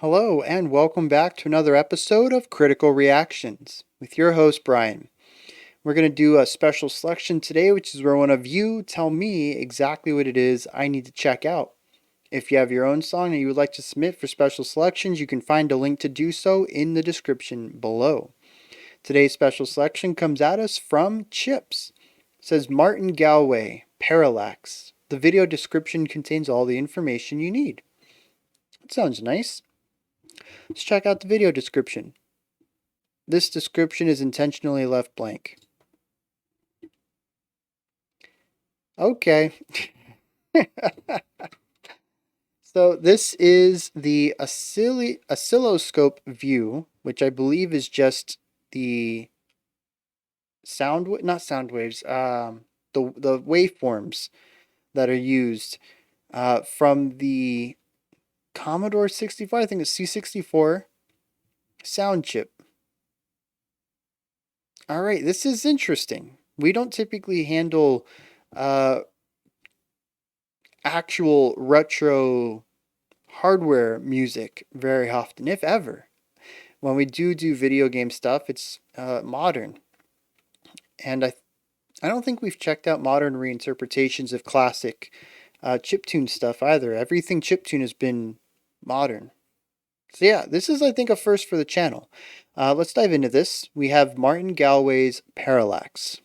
Hello, and welcome back to another episode of Critical Reactions with your host, Bryan. We're going to do a special selection today, which is where one of you tell me exactly what it is I need to check out. If you have your own song that you would like to submit for special selections, you can find a link to do so in the description below. Today's special selection comes at us from Chips. It says Martin Galway, Parallax. The video description contains all the information you need. That sounds nice. Let's check out the video description. This description is intentionally left blank. Okay. So this is the oscilloscope view, which I believe is just the not sound waves, the waveforms that are used from the Commodore 64, I think it's C64 sound chip. All right, this is interesting. We don't typically handle actual retro hardware music very often, if ever. When we do video game stuff, it's modern. And I don't think we've checked out modern reinterpretations of classic chiptune stuff either. Everything chiptune has been modern. So yeah, this is, I think, a first for the channel. Let's dive into this. We have Martin Galway's Parallax.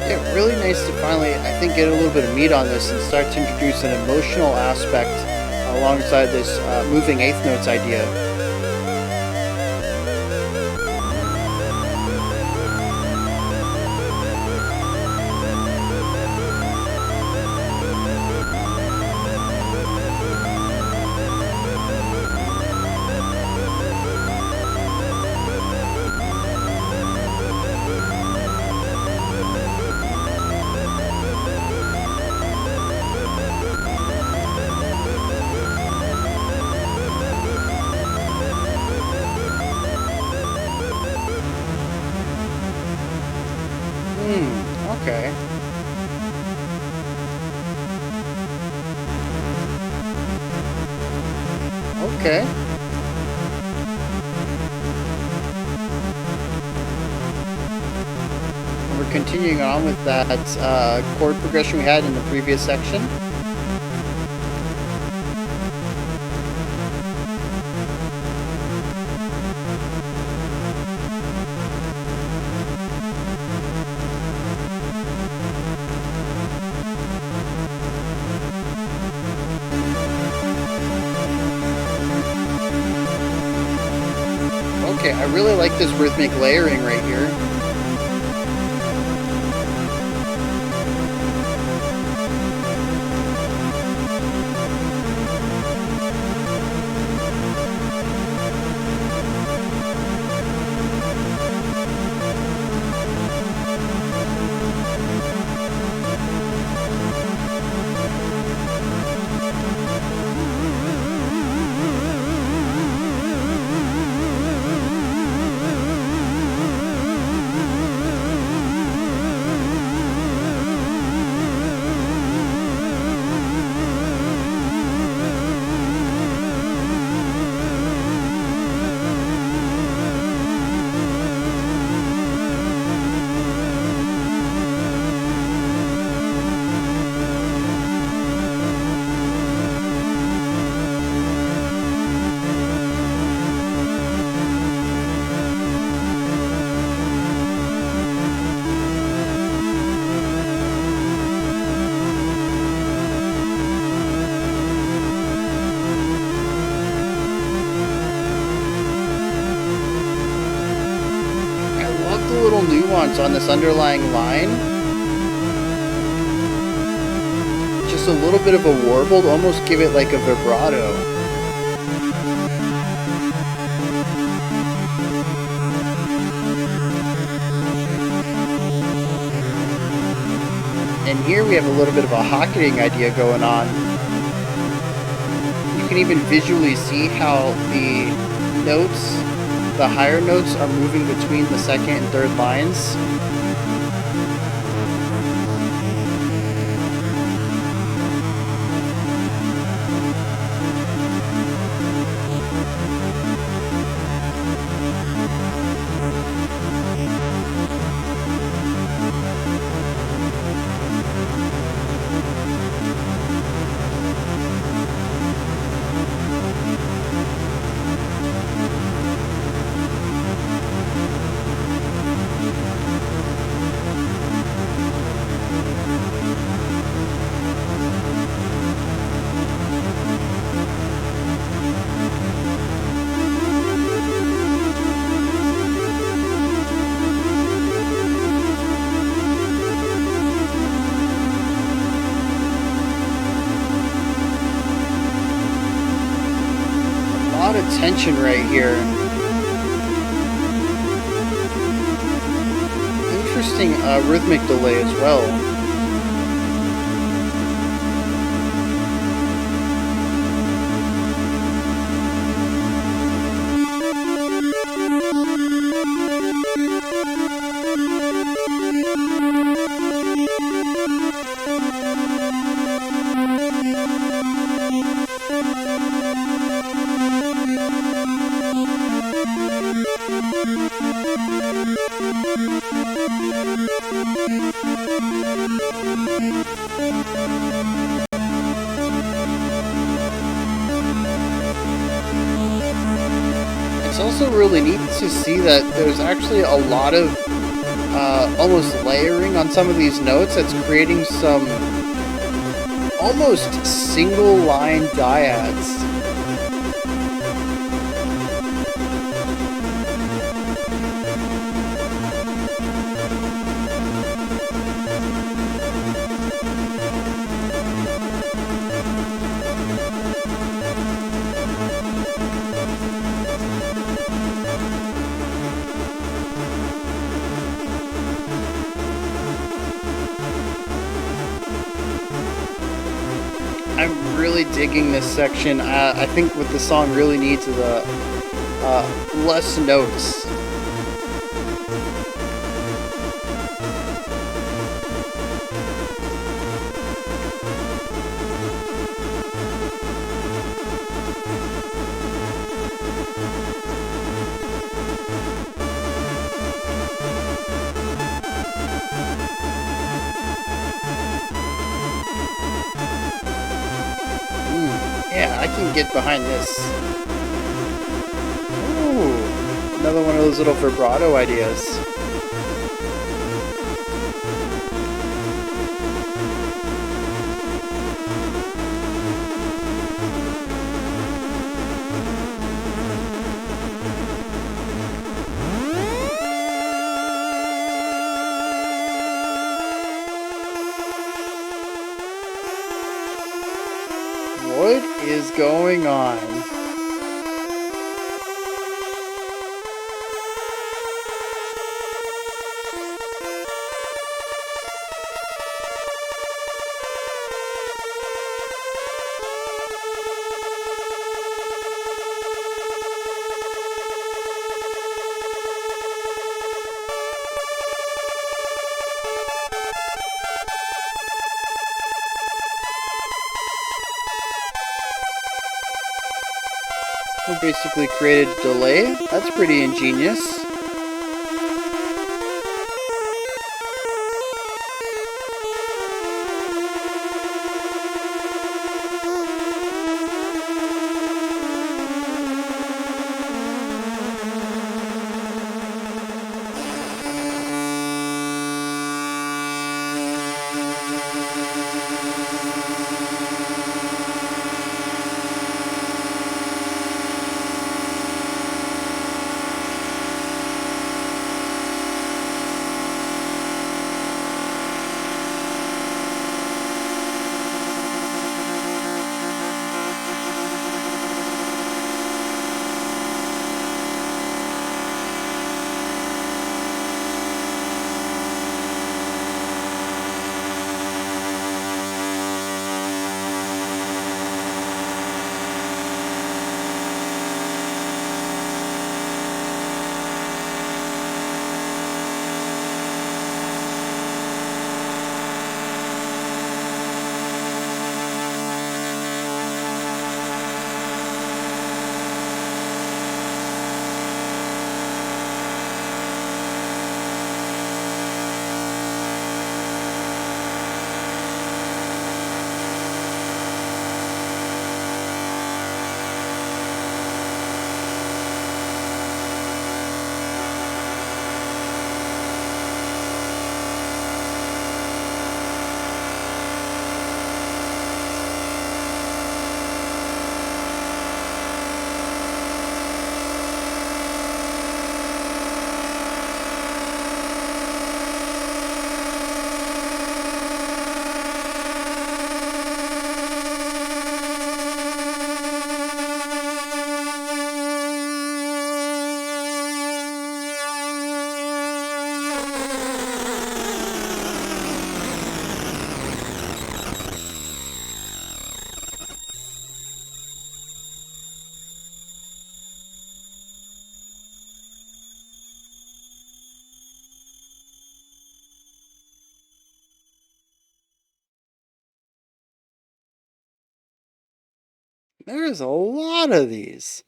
Yeah, really nice to finally, I think, get a little bit of meat on this and start to introduce an emotional aspect alongside this moving eighth notes idea. Okay. Okay. We're continuing on with that chord progression we had in the previous section. Okay, I really like this rhythmic layering right here. nuance on this underlying line. Just a little bit of a warble to almost give it like a vibrato. And here we have a little bit of a hocketing idea going on. You can even visually see how the notes, the higher notes, are moving between the second and third lines. Of tension right here. Interesting rhythmic delay as well. It's also really neat to see that there's actually a lot of almost layering on some of these notes that's creating some almost single line dyads. I'm really digging this section. I think what the song really needs is less notes. Yeah, I can get behind this. Ooh, another one of those little vibrato ideas. What is going on? We basically created a delay. That's pretty ingenious. There's a lot of these.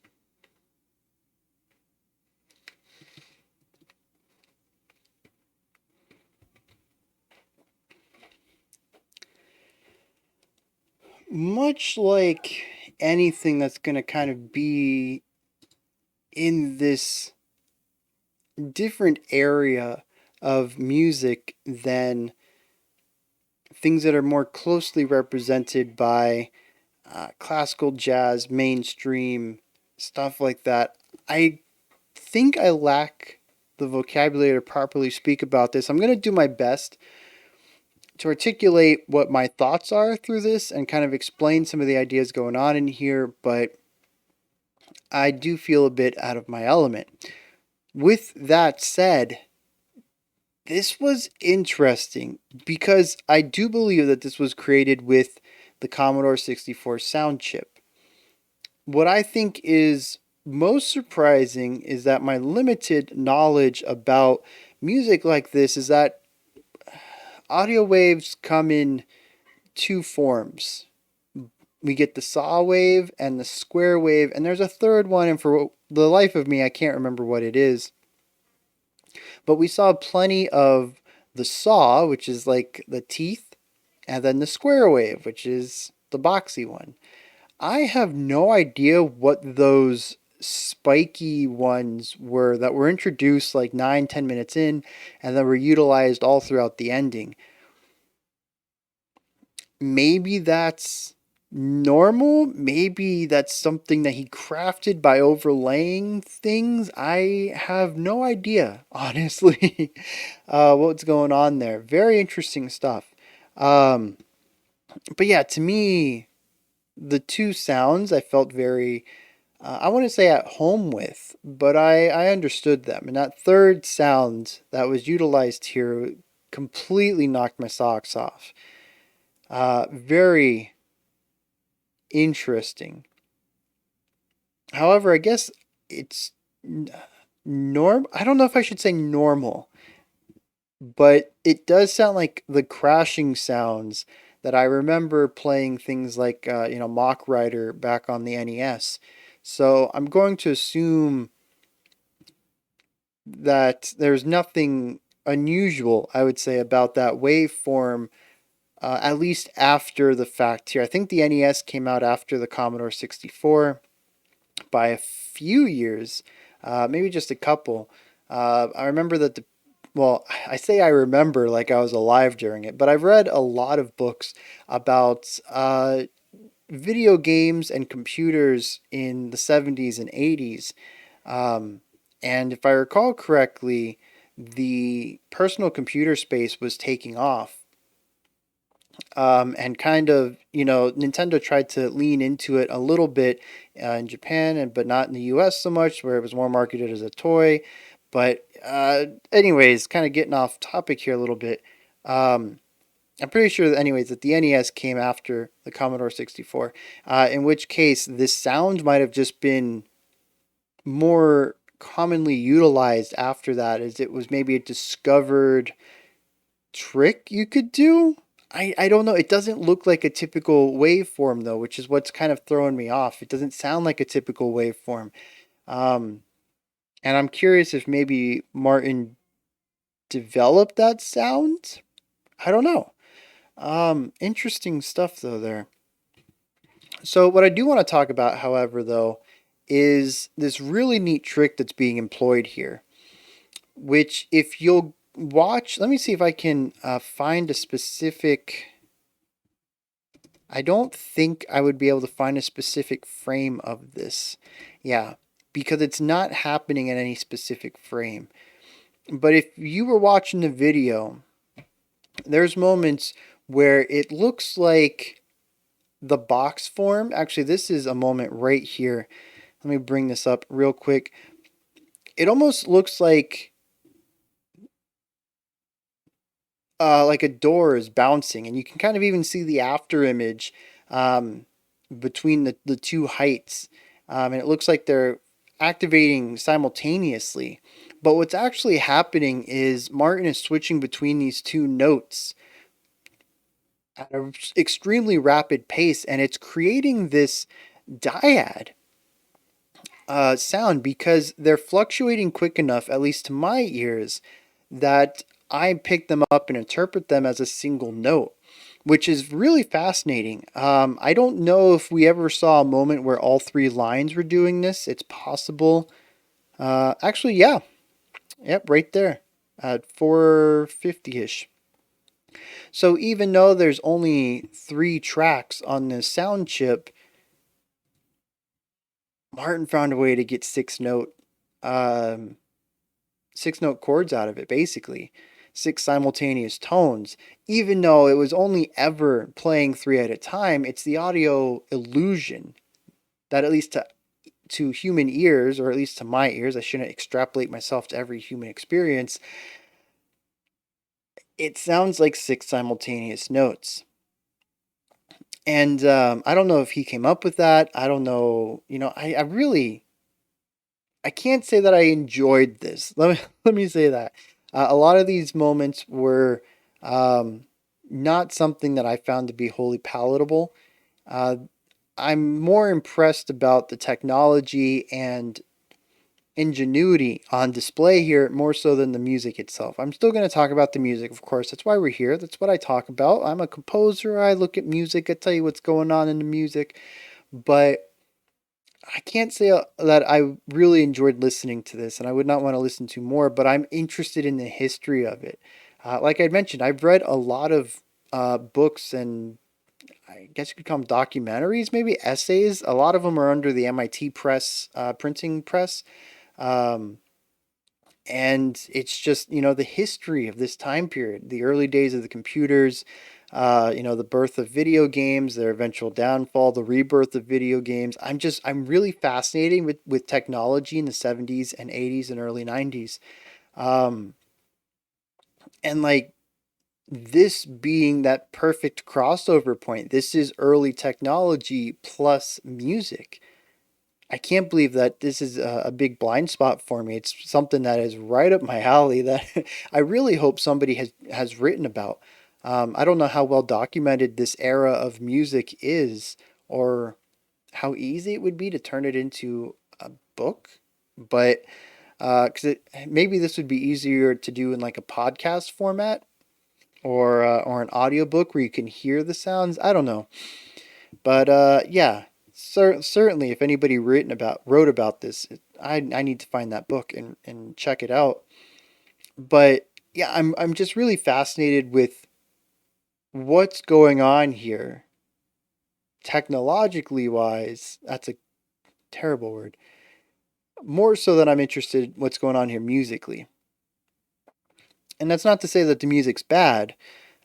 Much like anything that's going to kind of be in this different area of music than things that are more closely represented by classical jazz, mainstream, stuff like that. I think I lack the vocabulary to properly speak about this. I'm going to do my best to articulate what my thoughts are through this and kind of explain some of the ideas going on in here, but I do feel a bit out of my element. With that said, this was interesting because I do believe that this was created with the Commodore 64 sound chip. What I think is most surprising is that my limited knowledge about music like this is that audio waves come in two forms. We get the saw wave and the square wave, and there's a third one, and for the life of me, I can't remember what it is. But we saw plenty of the saw, which is like the teeth, and then the square wave, which is the boxy one. I have no idea what those spiky ones were that were introduced like 9-10 minutes in and then were utilized all throughout the ending. Maybe that's normal. Maybe that's something that he crafted by overlaying things. I have no idea, honestly, what's going on there. Very interesting stuff. Um, but yeah, to me, the two sounds I felt very, I wouldn't say at home with, but I understood them. And that third sound that was utilized here completely knocked my socks off. Very interesting. However, I guess it's norm. I don't know if I should say normal, but it does sound like the crashing sounds that I remember playing things like Mach Rider back on the NES. So I'm going to assume that there's nothing unusual, I would say, about that waveform, at least after the fact here. I think the NES came out after the Commodore 64 by a few years, maybe just a couple. I remember that well, I say I remember like I was alive during it, but I've read a lot of books about video games and computers in the 70s and 80s. Um, and if I recall correctly, the personal computer space was taking off. And kind of, Nintendo tried to lean into it a little bit in Japan, but not in the US so much, where it was more marketed as a toy. But, anyways, kind of getting off topic here a little bit. I'm pretty sure that, anyways, that the NES came after the Commodore 64, in which case this sound might have just been more commonly utilized after that, as it was maybe a discovered trick you could do. I don't know. It doesn't look like a typical waveform though, which is what's kind of throwing me off. It doesn't sound like a typical waveform. Um, and I'm curious if maybe Martin developed that sound. I don't know. Interesting stuff though there. So what I do want to talk about, however, though, is this really neat trick that's being employed here, which if you'll watch, let me see if I can find a specific. I don't think I would be able to find a specific frame of this. Yeah, because it's not happening in any specific frame. But if you were watching the video, there's moments where it looks like the box form. Actually, this is a moment right here. Let me bring this up real quick. It almost looks like a door is bouncing, and you can kind of even see the after image between the two heights. And it looks like they're activating simultaneously. But what's actually happening is Martin is switching between these two notes at an extremely rapid pace, and it's creating this Dyad sound, because they're fluctuating quick enough, at least to my ears, that I pick them up and interpret them as a single note, which is really fascinating. I don't know if we ever saw a moment where all three lines were doing this. It's possible. Actually, yeah. Yep, right there at 450-ish. So even though there's only three tracks on this sound chip, Martin found a way to get um, 6 note chords out of it, basically. Six simultaneous tones. Even though it was only ever playing three at a time, it's the audio illusion that, at least to human ears, or at least to my ears, I shouldn't extrapolate myself to every human experience, it sounds like six simultaneous notes. And I don't know if he came up with that. I don't know. I really, I can't say that I enjoyed this. Let me say that. A lot of these moments were um, not something that I found to be wholly palatable. Uh, I'm more impressed about the technology and ingenuity on display here, more so than the music itself. I'm still going to talk about the music, of course. That's why we're here. That's what I talk about. I'm a composer. I look at music. I tell you what's going on in the music. But I can't say that I really enjoyed listening to this, and I would not want to listen to more, but I'm interested in the history of it. Like I mentioned, I've read a lot of books, and I guess you could call them documentaries, maybe essays. A lot of them are under the MIT press, printing press. Um, and it's just, the history of this time period, the early days of the computers, the birth of video games, their eventual downfall, the rebirth of video games. I'm really fascinated with technology in the 70s and 80s and early 90s. Um, and like, this being that perfect crossover point, this is early technology plus music. I can't believe that this is a big blind spot for me. It's something that is right up my alley that I really hope somebody has written about. I don't know how well documented this era of music is, or how easy it would be to turn it into a book, but because maybe this would be easier to do in like a podcast format, or an audiobook where you can hear the sounds. I don't know. But yeah, certainly, if anybody wrote about this, I need to find that book and check it out. But yeah, I'm just really fascinated with what's going on here, technologically wise. That's a terrible word. More so than I'm interested in what's going on here musically. And that's not to say that the music's bad.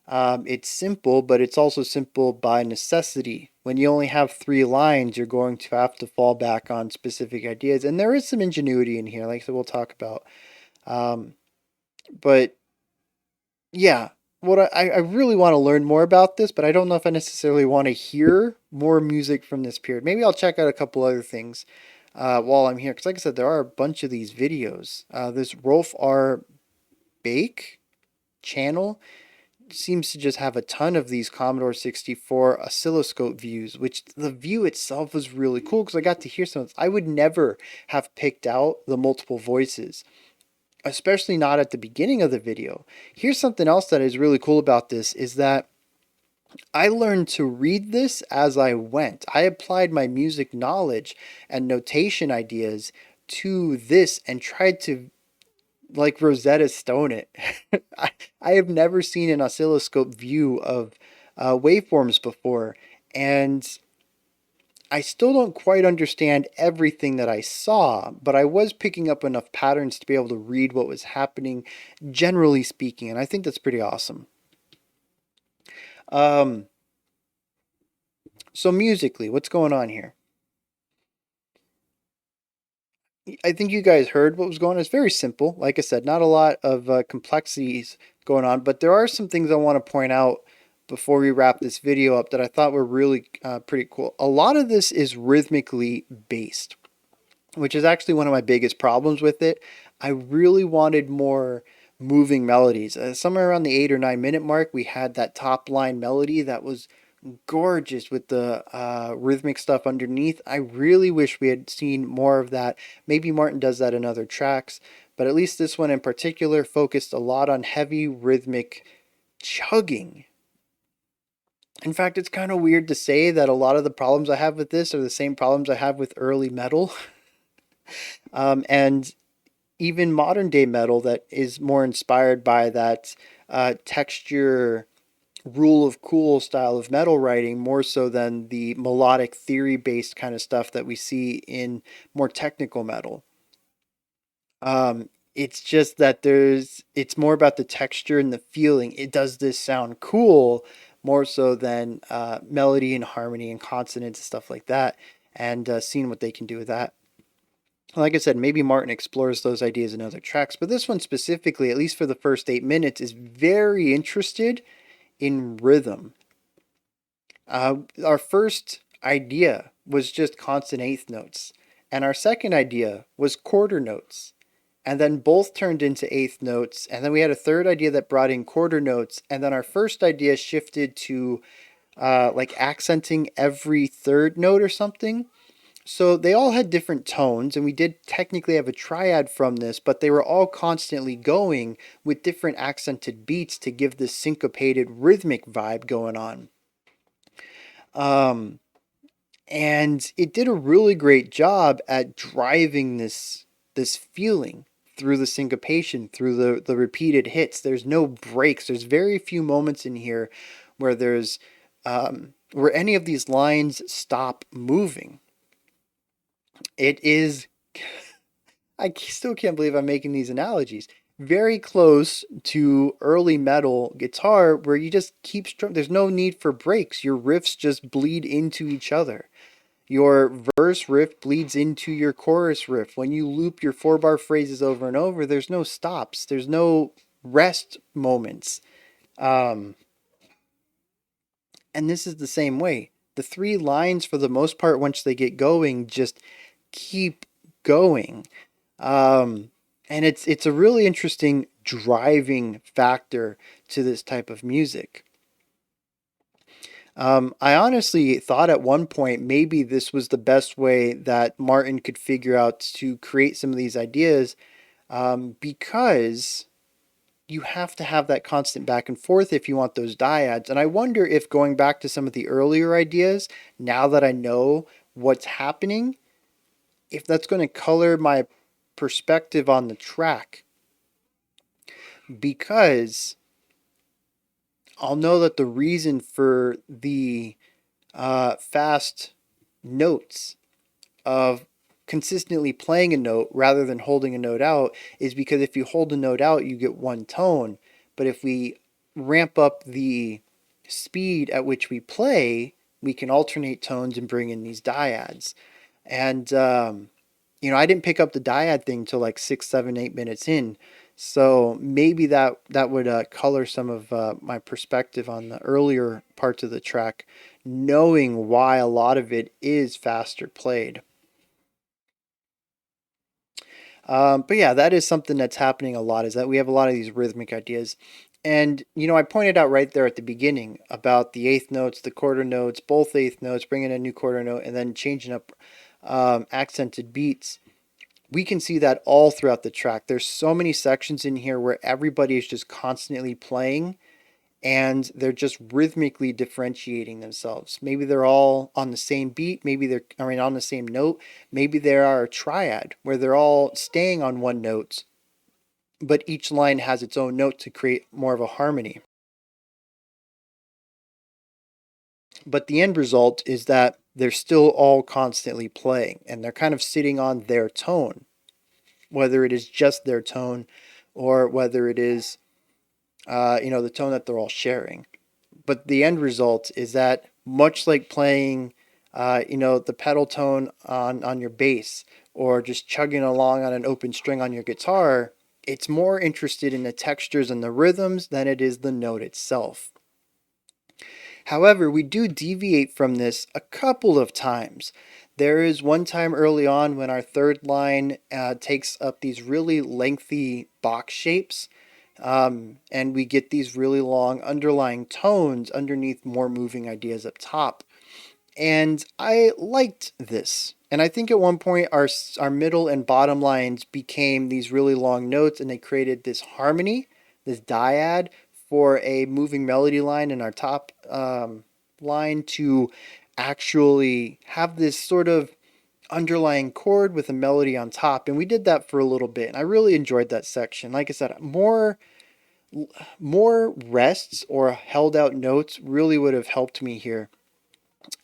It's simple, but it's also simple by necessity. When you only have three lines, you're going to have to fall back on specific ideas. And there is some ingenuity in here, like I said, we'll talk about. Um, but yeah, what I really want to learn more about this, but I don't know if I necessarily want to hear more music from this period. Maybe I'll check out a couple other things while I'm here. Because like I said, there are a bunch of these videos. This Rolf R. Bake channel seems to just have a ton of these Commodore 64 oscilloscope views, which the view itself was really cool because I got to hear some of this. I would never have picked out the multiple voices, especially not at the beginning of the video. Here's something else that is really cool about this is that I learned to read this as I went. I applied my music knowledge and notation ideas to this and tried to, like, Rosetta Stone it. I, I have never seen an oscilloscope view of waveforms before, and I still don't quite understand everything that I saw, but I was picking up enough patterns to be able to read what was happening, generally speaking, and I think that's pretty awesome. Um, so musically, what's going on here? I think you guys heard what was going on. It's very simple. Like I said, not a lot of complexities going on, but there are some things I want to point out before we wrap this video up that I thought were really pretty cool. A lot of this is rhythmically based, which is actually one of my biggest problems with it. I really wanted more moving melodies. Somewhere around the 8 or 9 minute mark, we had that top line melody that was gorgeous with the rhythmic stuff underneath. I really wish we had seen more of that. Maybe Martin does that in other tracks, but at least this one in particular focused a lot on heavy rhythmic chugging. In fact, it's kind of weird to say that a lot of the problems I have with this are the same problems I have with early metal. And even modern day metal that is more inspired by that texture rule of cool style of metal writing more so than the melodic theory based kind of stuff that we see in more technical metal. It's just that it's more about the texture and the feeling. It does this sound cool more so than melody and harmony and consonants and stuff like that, and seeing what they can do with that. Like I said, maybe Martin explores those ideas in other tracks, but this one specifically, at least for the first 8 minutes, is very interested in rhythm. Our first idea was just constant eighth notes, and our second idea was quarter notes, and then both turned into eighth notes, and then we had a third idea that brought in quarter notes, and then our first idea shifted to like accenting every third note or something. So they all had different tones, and we did technically have a triad from this, but they were all constantly going with different accented beats to give this syncopated rhythmic vibe going on. Um, and it did a really great job at driving this feeling through the syncopation, through the repeated hits. There's no breaks. There's very few moments in here where there's where any of these lines stop moving. It is, I still can't believe I'm making these analogies. Very close to early metal guitar where you just keep there's no need for breaks. Your riffs just bleed into each other. Your verse riff bleeds into your chorus riff. When you loop your 4-bar phrases over and over, there's no stops. There's no rest moments. And this is the same way. The three lines, for the most part, once they get going, just keep going. And it's a really interesting driving factor to this type of music. I honestly thought at one point maybe this was the best way that Martin could figure out to create some of these ideas, because you have to have that constant back and forth if you want those dyads. And I wonder if going back to some of the earlier ideas, now that I know what's happening, if that's going to color my perspective on the track. Because I'll know that the reason for the fast notes of consistently playing a note rather than holding a note out is because if you hold a note out, you get one tone. But if we ramp up the speed at which we play, we can alternate tones and bring in these dyads. And, I didn't pick up the dyad thing till like 6, 7, 8 minutes in. So maybe that would color some of my perspective on the earlier parts of the track, knowing why a lot of it is faster played. But yeah, that is something that's happening a lot, is that we have a lot of these rhythmic ideas. And, I pointed out right there at the beginning about the eighth notes, the quarter notes, both eighth notes, bringing a new quarter note, and then changing up accented beats. We can see that all throughout the track. There's so many sections in here where everybody is just constantly playing and they're just rhythmically differentiating themselves. Maybe they're all on the same beat, maybe on the same note, maybe they are a triad where they're all staying on one note, but each line has its own note to create more of a harmony. But the end result is that they're still all constantly playing and they're kind of sitting on their tone, whether it is just their tone or whether it is, the tone that they're all sharing. But the end result is that much like playing, the pedal tone on your bass or just chugging along on an open string on your guitar, it's more interested in the textures and the rhythms than it is the note itself. However, we do deviate from this a couple of times. There is one time early on when our third line takes up these really lengthy box shapes. And we get these really long underlying tones underneath more moving ideas up top. And I liked this. And I think at one point our middle and bottom lines became these really long notes, and they created this harmony, this dyad for a moving melody line in our top line to actually have this sort of underlying chord with a melody on top. And we did that for a little bit, and I really enjoyed that section. Like I said, more rests or held out notes really would have helped me here.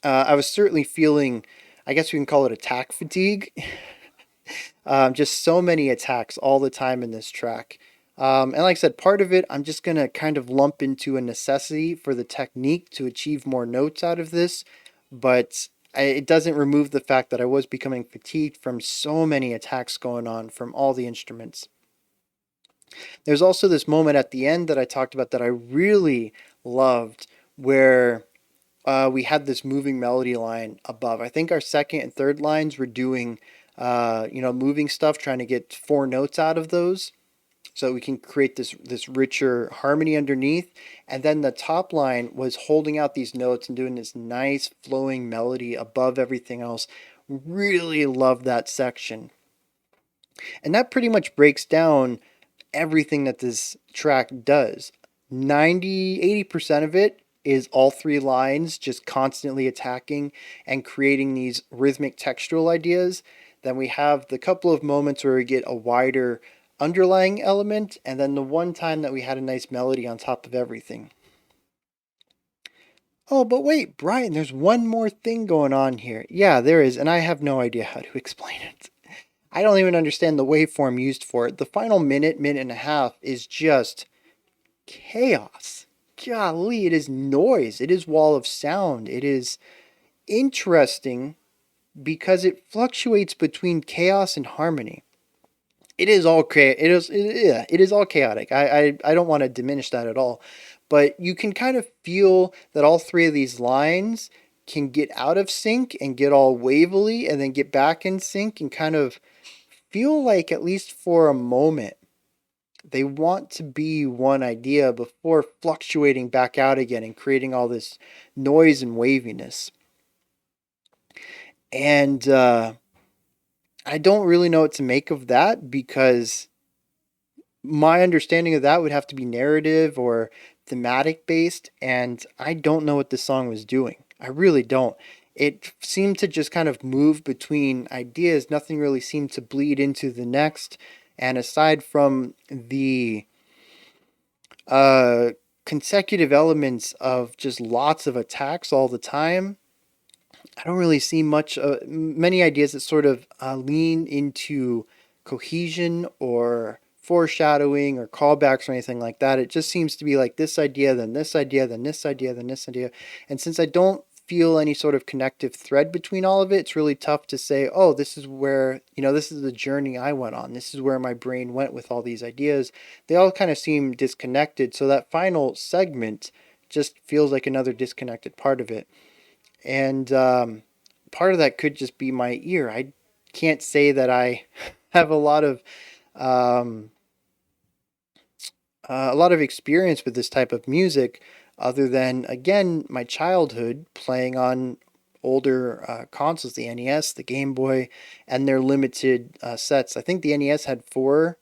I was certainly feeling, I guess we can call it attack fatigue. Just so many attacks all the time in this track. And like I said, part of it I'm just going to kind of lump into a necessity for the technique to achieve more notes out of this. But it doesn't remove the fact that I was becoming fatigued from so many attacks going on from all the instruments. There's also this moment at the end that I talked about that I really loved where we had this moving melody line above. I think our second and third lines were doing, moving stuff, trying to get four notes out of those, so we can create this richer harmony underneath. And then the top line was holding out these notes and doing this nice flowing melody above everything else. Really love that section, and that pretty much breaks down everything that this track does. 80% of it is all three lines just constantly attacking and creating these rhythmic textural ideas. Then we have the couple of moments where we get a wider underlying element, and then the one time that we had a nice melody on top of everything. Oh, but wait, Brian, there's one more thing going on here. Yeah, there is, and I have no idea how to explain it. I don't even understand the waveform used for it. The final minute, minute and a half is just chaos. Golly, it is noise. It is wall of sound. It is interesting because it fluctuates between chaos and harmony. It is all it is all chaotic. I don't want to diminish that at all, but you can kind of feel that all three of these lines can get out of sync and get all wavily and then get back in sync and kind of feel like, at least for a moment, they want to be one idea before fluctuating back out again and creating all this noise and waviness. And I don't really know what to make of that, because my understanding of that would have to be narrative or thematic based, and I don't know what this song was doing. I really don't. It seemed to just kind of move between ideas. Nothing really seemed to bleed into the next. And aside from the uh, consecutive elements of just lots of attacks all the time, I don't really see many ideas that sort of lean into cohesion or foreshadowing or callbacks or anything like that. It just seems to be like this idea, then this idea, then this idea, then this idea. And since I don't feel any sort of connective thread between all of it, it's really tough to say, oh, this is where, this is the journey I went on. This is where my brain went with all these ideas. They all kind of seem disconnected. So that final segment just feels like another disconnected part of it. And part of that could just be my ear. I can't say that I have um, a lot of experience with this type of music, other than, again, my childhood playing on older consoles, the NES, the Game Boy, and their limited sets. I think the NES had four.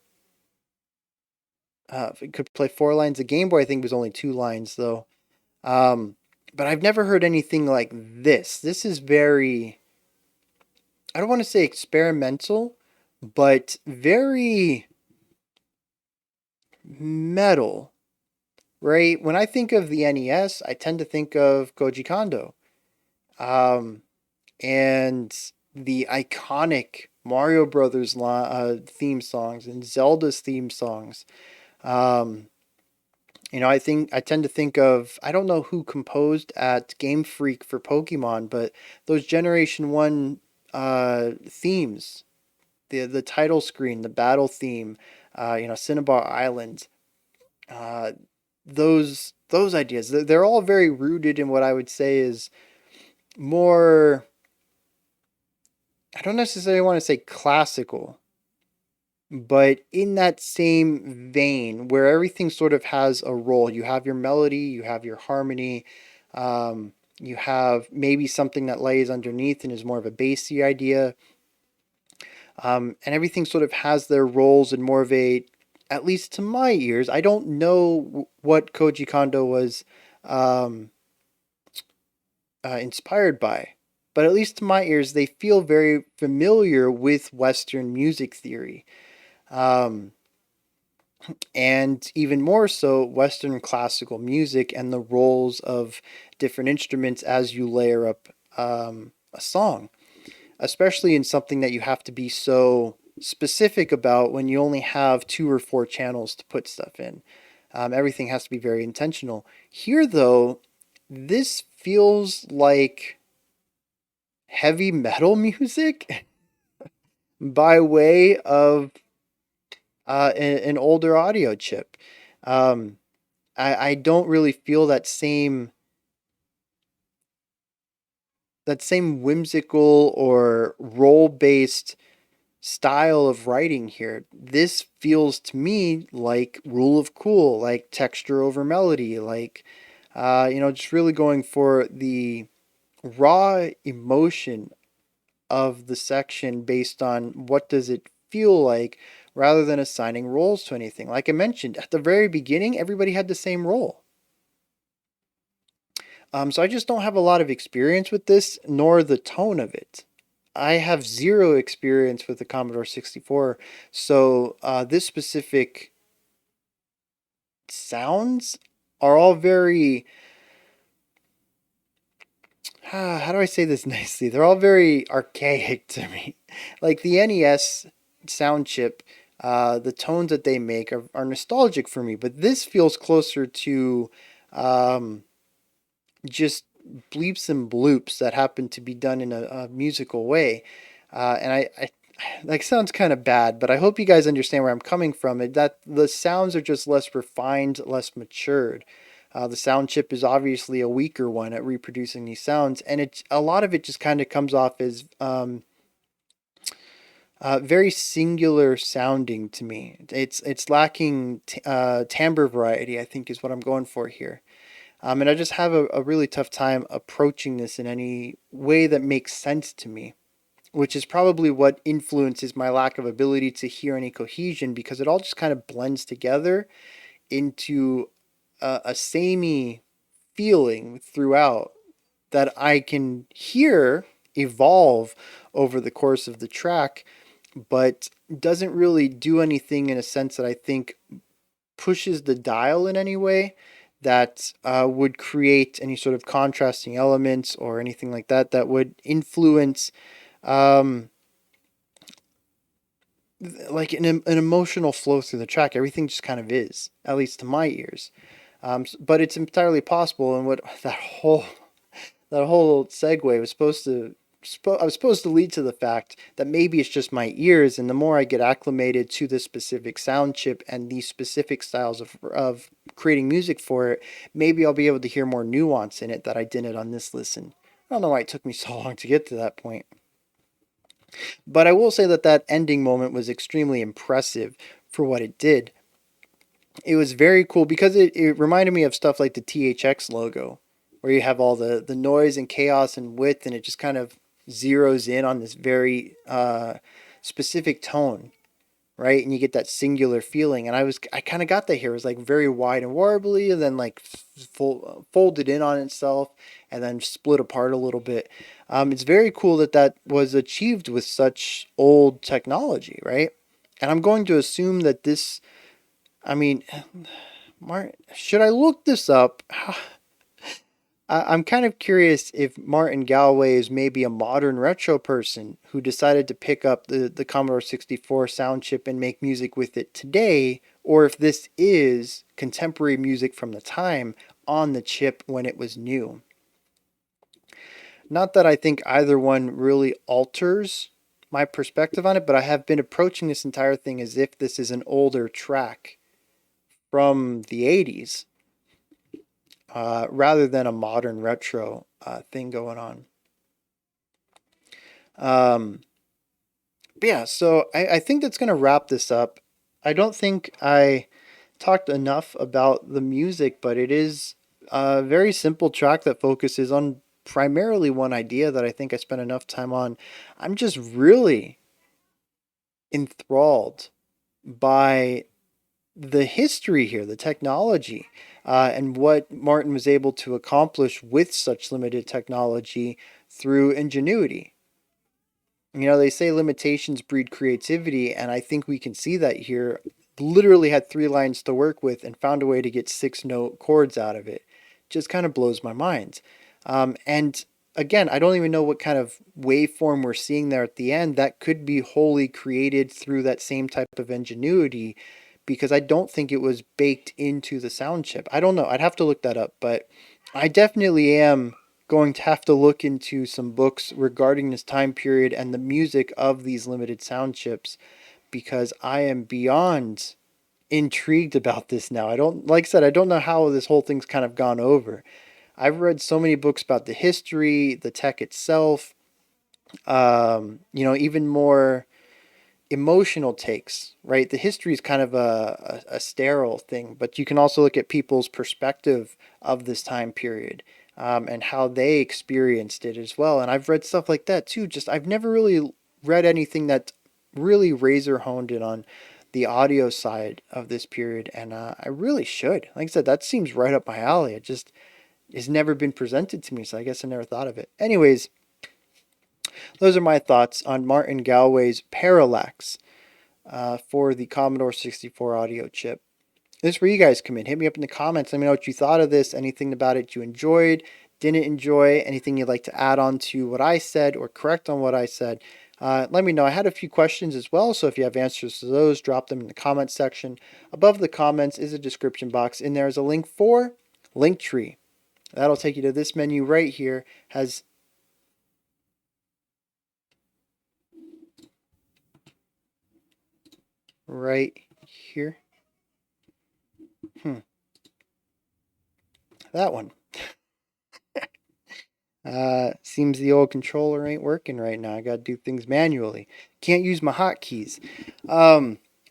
It could play four lines. The Game Boy, I think, was only two lines though. Um, but I've never heard anything like this. This is very, I don't want to say experimental, but very metal, right? When I think of the NES, I tend to think of Koji Kondo, um, and the iconic Mario Brothers theme songs and Zelda's theme songs. Um, I tend to think of, I don't know who composed at Game Freak for Pokemon, but those Generation 1 themes, the title screen, the battle theme, Cinnabar Island, uh, those ideas, they're all very rooted in what I would say is more, I don't necessarily want to say classical, But in that same vein, where everything sort of has a role, you have your melody, you have your harmony, you have maybe something that lays underneath and is more of a bassy idea, and everything sort of has their roles in more of a, at least to my ears, I don't know what Koji Kondo was um, inspired by, but at least to my ears, they feel very familiar with Western music theory. Um, and even more so Western classical music and the roles of different instruments as you layer up a song, especially in something that you have to be so specific about when you only have 2 or 4 channels to put stuff in. Everything has to be very intentional. Here, though, this feels like heavy metal music by way of an older audio chip. Um, I don't really feel that same whimsical or role based style of writing here. This feels to me like Rule of Cool, like texture over melody, like just really going for the raw emotion of the section based on what does it feel like rather than assigning roles to anything. Like I mentioned at the very beginning, everybody had the same role. So I just don't have a lot of experience with this, nor the tone of it. I have zero experience with the Commodore 64, so this specific sounds are all very, how do I say this nicely? They're all very archaic to me. Like the NES sound chip, the tones that they make are nostalgic for me, but this feels closer to um, just bleeps and bloops that happen to be done in a musical way. And I like sounds kind of bad, but I hope you guys understand where I'm coming from. That the sounds are just less refined, less matured. The sound chip is obviously a weaker one at reproducing these sounds, and a lot of it just kind of comes off as very singular sounding to me. It's lacking timbre variety, I think, is what I'm going for here. And I just have a really tough time approaching this in any way that makes sense to me, which is probably what influences my lack of ability to hear any cohesion because it all just kind of blends together into a samey feeling throughout that I can hear evolve over the course of the track, but doesn't really do anything in a sense that I think pushes the dial in any way that would create any sort of contrasting elements or anything like that that would influence um, like an emotional flow through the track. Everything just kind of is, at least to my ears. But it's entirely possible, and what that whole segue was I was supposed to lead to the fact that maybe it's just my ears, and the more I get acclimated to this specific sound chip and these specific styles of creating music for it, maybe I'll be able to hear more nuance in it that I didn't on this listen. I don't know why it took me so long to get to that point. But I will say that that ending moment was extremely impressive for what it did. It was very cool because it reminded me of stuff like the THX logo, where you have all the noise and chaos and width, and it just kind of zeroes in on this very specific tone, right? And you get that singular feeling. And I kind of got that here. It was like very wide and warbly, and then like folded in on itself, and then split apart a little bit. It's very cool that that was achieved with such old technology, right? And I'm going to assume that this, I mean, should I look this up? I'm kind of curious if Martin Galway is maybe a modern retro person who decided to pick up the Commodore 64 sound chip and make music with it today, or if this is contemporary music from the time on the chip when it was new. Not that I think either one really alters my perspective on it, but I have been approaching this entire thing as if this is an older track from the 80s rather than a modern retro thing going on. Um, yeah, so I think that's going to wrap this up. I don't think I talked enough about the music, but it is a very simple track that focuses on primarily one idea that I think I spent enough time on. I'm just really enthralled by the history here, the technology, and what Martin was able to accomplish with such limited technology through ingenuity. You know, they say limitations breed creativity, and I think we can see that here. Literally had three lines to work with and found a way to get six-note chords out of it. Just kind of blows my mind. And again, I don't even know what kind of waveform we're seeing there at the end. That could be wholly created through that same type of ingenuity, because I don't think it was baked into the sound chip. I don't know. I'd have to look that up, but I definitely am going to have to look into some books regarding this time period and the music of these limited sound chips, because I am beyond intrigued about this now. I don't, like I said, I don't know how this whole thing's kind of gone over. I've read so many books about the history, the tech itself, even more emotional takes, right? The history is kind of a sterile thing, but you can also look at people's perspective of this time period, and how they experienced it as well. And I've read stuff like that too. Just I've never really read anything that really razor honed in on the audio side of this period, and I really should. Like I said, that seems right up my alley. It just has never been presented to me, so I guess I never thought of it. Anyways, those are my thoughts on Martin Galway's Parallax for the Commodore 64 audio chip. This is where you guys come in. Hit me up in the comments. Let me know what you thought of this. Anything about it you enjoyed, didn't enjoy, anything you'd like to add on to what I said or correct on what I said. Let me know. I had a few questions as well, so if you have answers to those, drop them in the comments section. Above the comments is a description box, and there is a link for Linktree. That'll take you to this menu right here. Has right here. That one. Seems the old controller ain't working right now. I gotta do things manually. Can't use my hotkeys.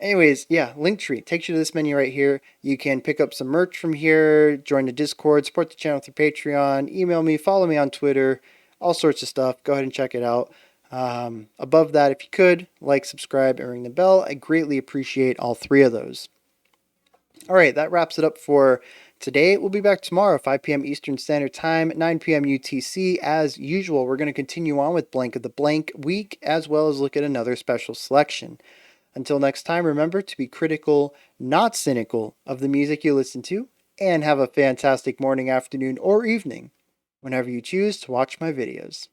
Anyways, yeah, Linktree takes you to this menu right here. You can pick up some merch from here, join the Discord, support the channel through Patreon, email me, follow me on Twitter, all sorts of stuff. Go ahead and check it out. Above that, if you could, like, subscribe, and ring the bell. I greatly appreciate all three of those. All right, that wraps it up for today. We'll be back tomorrow, 5 p.m. Eastern Standard Time, 9 p.m. UTC. As usual, we're going to continue on with Blank of the Blank week, as well as look at another special selection. Until next time, remember to be critical, not cynical, of the music you listen to, and have a fantastic morning, afternoon, or evening whenever you choose to watch my videos.